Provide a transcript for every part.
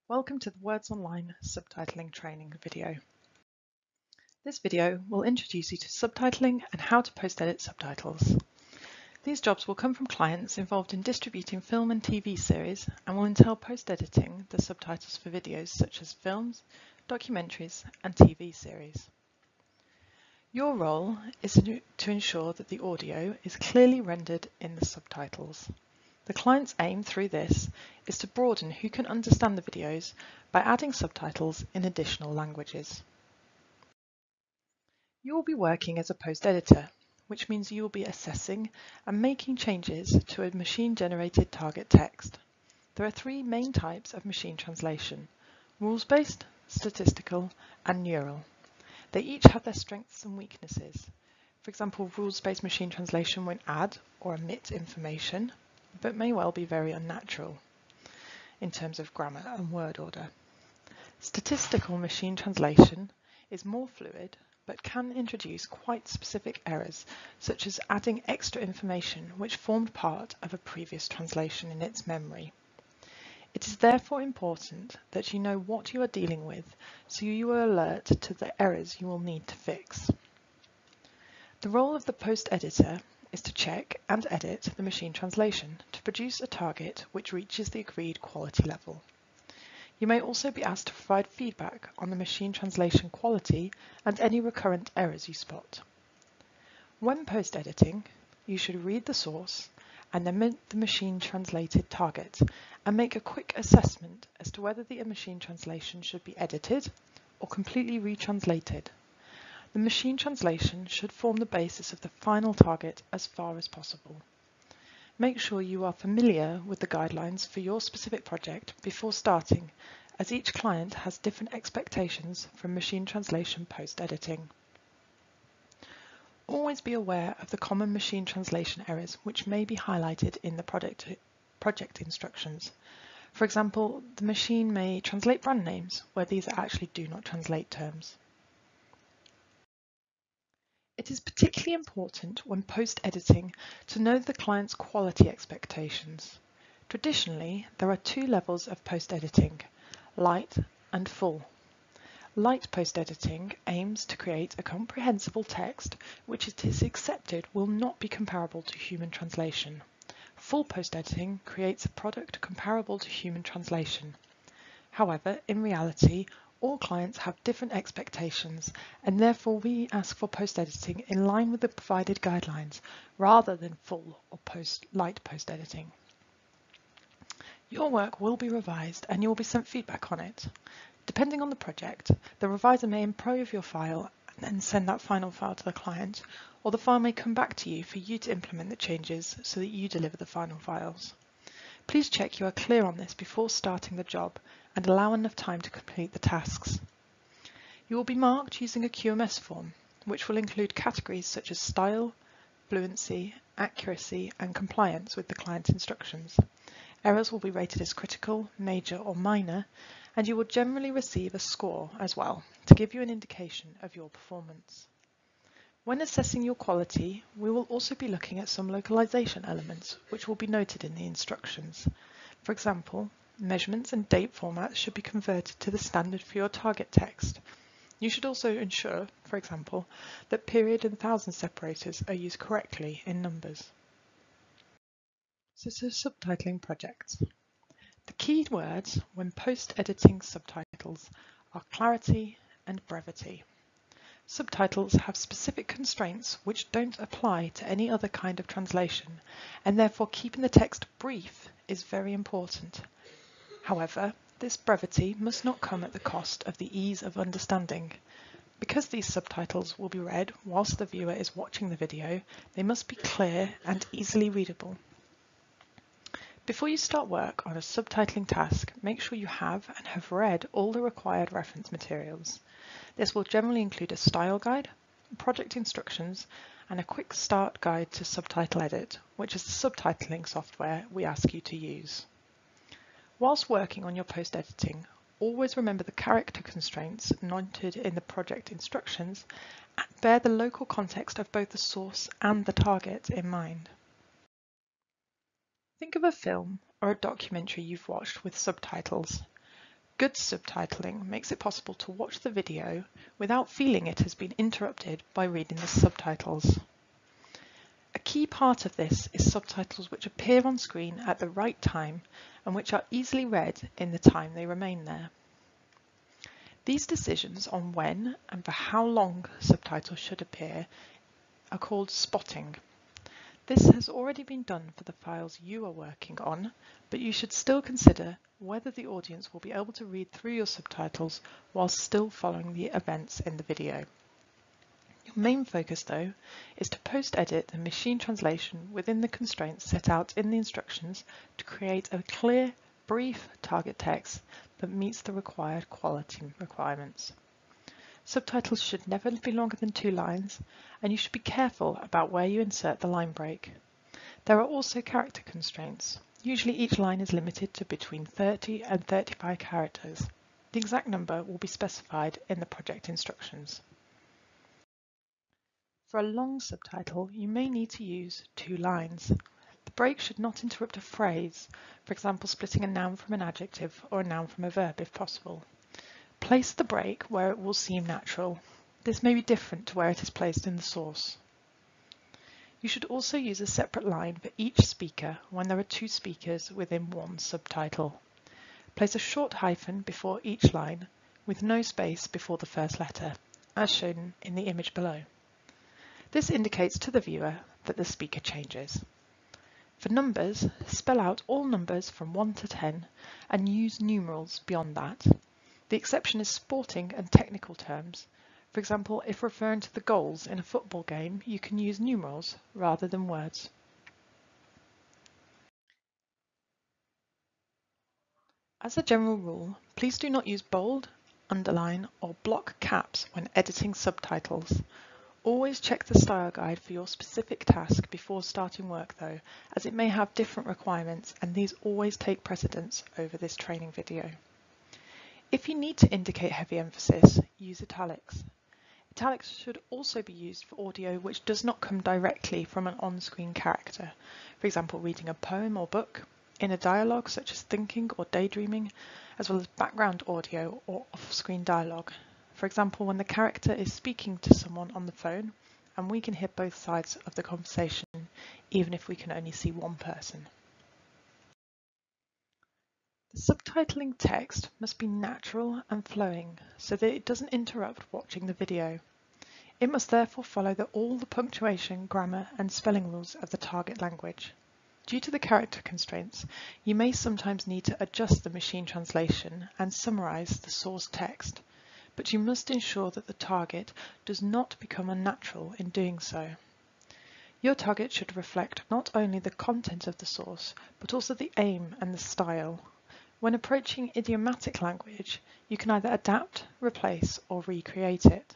Welcome to the Words Online subtitling training video. This video will introduce you to subtitling and how to post-edit subtitles. These jobs will come from clients involved in distributing film and TV series and will entail post-editing the subtitles for videos such as films, documentaries and TV series. Your role is to ensure that the audio is clearly rendered in the subtitles. The client's aim through this is to broaden who can understand the videos by adding subtitles in additional languages. You will be working as a post editor, which means you will be assessing and making changes to a machine-generated target text. There are three main types of machine translation: rules-based, statistical, and neural. They each have their strengths and weaknesses. For example, rules-based machine translation won't add or omit information, but may well be very unnatural in terms of grammar and word order. Statistical machine translation is more fluid, but can introduce quite specific errors, such as adding extra information which formed part of a previous translation in its memory. It is therefore important that you know what you are dealing with, so you are alert to the errors you will need to fix. The role of the post editor is to check and edit the machine translation to produce a target which reaches the agreed quality level. You may also be asked to provide feedback on the machine translation quality and any recurrent errors you spot. When post-editing, you should read the source and then the machine translated target and make a quick assessment as to whether the machine translation should be edited or completely retranslated. The machine translation should form the basis of the final target as far as possible. Make sure you are familiar with the guidelines for your specific project before starting, as each client has different expectations from machine translation post-editing. Always be aware of the common machine translation errors which may be highlighted in the project instructions. For example, the machine may translate brand names where these actually do not translate terms. It is particularly important when post-editing to know the client's quality expectations. Traditionally, there are two levels of post-editing: light and full. Light post-editing aims to create a comprehensible text which it is accepted will not be comparable to human translation. Full post-editing creates a product comparable to human translation. However, in reality, all clients have different expectations, and therefore we ask for post-editing in line with the provided guidelines rather than full or light post-editing. Your work will be revised and you will be sent feedback on it. Depending on the project, the reviser may improve your file and then send that final file to the client, or the file may come back to you for you to implement the changes so that you deliver the final files. Please check you are clear on this before starting the job and allow enough time to complete the tasks. You will be marked using a QMS form, which will include categories such as style, fluency, accuracy, and compliance with the client instructions. Errors will be rated as critical, major, or minor, and you will generally receive a score as well to give you an indication of your performance. When assessing your quality, we will also be looking at some localization elements which will be noted in the instructions. For example, measurements and date formats should be converted to the standard for your target text. You should also ensure, for example, that period and thousand separators are used correctly in numbers. So subtitling projects. The key words when post-editing subtitles are clarity and brevity. Subtitles have specific constraints which don't apply to any other kind of translation, and therefore keeping the text brief is very important. However, this brevity must not come at the cost of the ease of understanding. Because these subtitles will be read whilst the viewer is watching the video, they must be clear and easily readable. Before you start work on a subtitling task, make sure you have and have read all the required reference materials. This will generally include a style guide, project instructions, and a quick start guide to Subtitle Edit, which is the subtitling software we ask you to use. Whilst working on your post-editing, always remember the character constraints noted in the project instructions and bear the local context of both the source and the target in mind. Think of a film or a documentary you've watched with subtitles. Good subtitling makes it possible to watch the video without feeling it has been interrupted by reading the subtitles. A key part of this is subtitles which appear on screen at the right time and which are easily read in the time they remain there. These decisions on when and for how long subtitles should appear are called spotting. This has already been done for the files you are working on, but you should still consider whether the audience will be able to read through your subtitles while still following the events in the video. Your main focus, though, is to post-edit the machine translation within the constraints set out in the instructions to create a clear, brief target text that meets the required quality requirements. Subtitles should never be longer than 2 lines, and you should be careful about where you insert the line break. There are also character constraints. Usually each line is limited to between 30 and 35 characters. The exact number will be specified in the project instructions. For a long subtitle, you may need to use 2 lines. The break should not interrupt a phrase, for example splitting a noun from an adjective or a noun from a verb if possible. Place the break where it will seem natural. This may be different to where it is placed in the source. You should also use a separate line for each speaker when there are 2 speakers within one subtitle. Place a short hyphen before each line with no space before the first letter, as shown in the image below. This indicates to the viewer that the speaker changes. For numbers, spell out all numbers from 1 to 10 and use numerals beyond that. The exception is sporting and technical terms. For example, if referring to the goals in a football game, you can use numerals rather than words. As a general rule, please do not use bold, underline, or block caps when editing subtitles. Always check the style guide for your specific task before starting work though, as it may have different requirements and these always take precedence over this training video. If you need to indicate heavy emphasis, use italics. Italics should also be used for audio which does not come directly from an on-screen character, for example reading a poem or book, in a dialogue such as thinking or daydreaming, as well as background audio or off-screen dialogue. For example, when the character is speaking to someone on the phone and we can hear both sides of the conversation, even if we can only see one person. The subtitling text must be natural and flowing so that it doesn't interrupt watching the video. It must therefore follow all the punctuation, grammar and spelling rules of the target language. Due to the character constraints, you may sometimes need to adjust the machine translation and summarize the source text, but you must ensure that the target does not become unnatural in doing so. Your target should reflect not only the content of the source, but also the aim and the style. When approaching idiomatic language, you can either adapt, replace, or recreate it.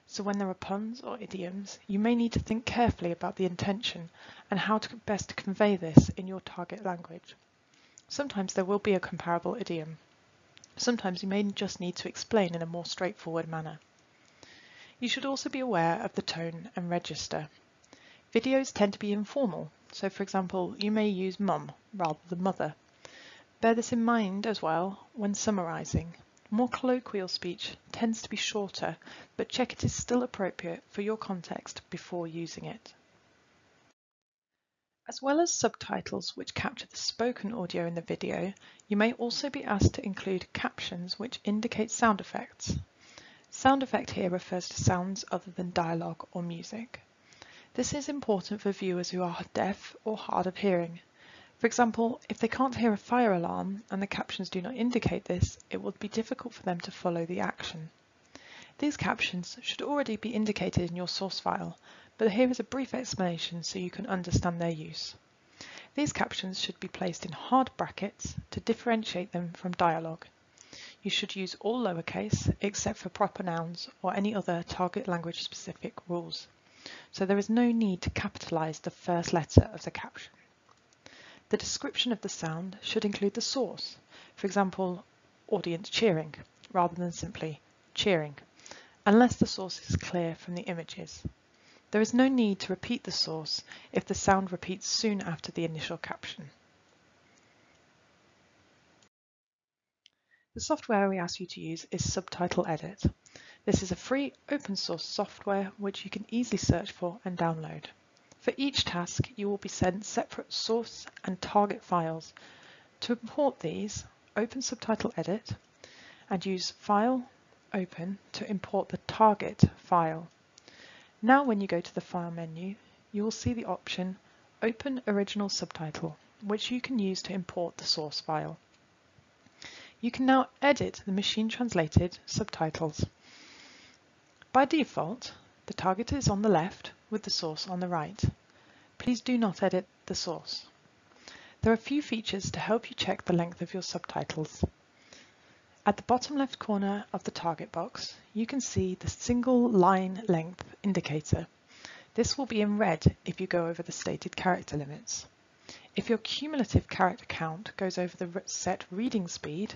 So when there are puns or idioms, you may need to think carefully about the intention and how to best convey this in your target language. Sometimes there will be a comparable idiom. Sometimes you may just need to explain in a more straightforward manner. You should also be aware of the tone and register. Videos tend to be informal, so for example, you may use mum rather than mother. Bear this in mind as well when summarising. More colloquial speech tends to be shorter, but check it is still appropriate for your context before using it. As well as subtitles which capture the spoken audio in the video, you may also be asked to include captions which indicate sound effects. Sound effect here refers to sounds other than dialogue or music. This is important for viewers who are deaf or hard of hearing. For example, if they can't hear a fire alarm and the captions do not indicate this, it will be difficult for them to follow the action. These captions should already be indicated in your source file, but here is a brief explanation so you can understand their use. These captions should be placed in hard brackets to differentiate them from dialogue. You should use all lowercase except for proper nouns or any other target language specific rules, so there is no need to capitalise the first letter of the caption. The description of the sound should include the source, for example, audience cheering, rather than simply cheering, unless the source is clear from the images. There is no need to repeat the source if the sound repeats soon after the initial caption. The software we ask you to use is Subtitle Edit. This is a free open source software which you can easily search for and download. For each task, you will be sent separate source and target files. To import these, open Subtitle Edit and use File, Open to import the target file. Now when you go to the File menu, you will see the option Open Original Subtitle, which you can use to import the source file. You can now edit the machine-translated subtitles. By default, the target is on the left with the source on the right. Please do not edit the source. There are a few features to help you check the length of your subtitles. At the bottom left corner of the target box, you can see the single line length indicator. This will be in red if you go over the stated character limits. If your cumulative character count goes over the set reading speed,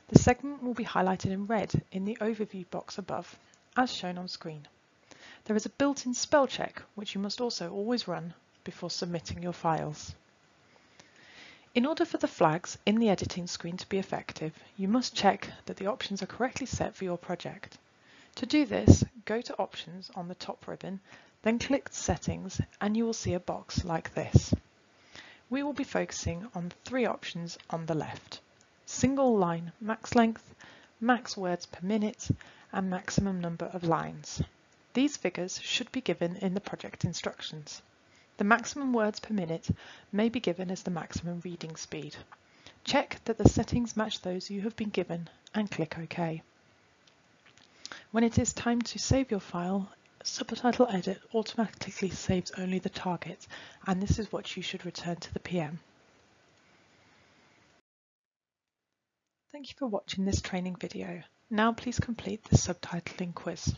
the segment will be highlighted in red in the overview box above, as shown on screen. There is a built-in spell check which you must also always run before submitting your files. In order for the flags in the editing screen to be effective, you must check that the options are correctly set for your project. To do this, go to Options on the top ribbon, then click Settings and you will see a box like this. We will be focusing on 3 options on the left: single line max length, max words per minute, and maximum number of lines. These figures should be given in the project instructions. The maximum words per minute may be given as the maximum reading speed. Check that the settings match those you have been given and click OK. When it is time to save your file, Subtitle Edit automatically saves only the target, and this is what you should return to the PM. Thank you for watching this training video. Now please complete the subtitling quiz.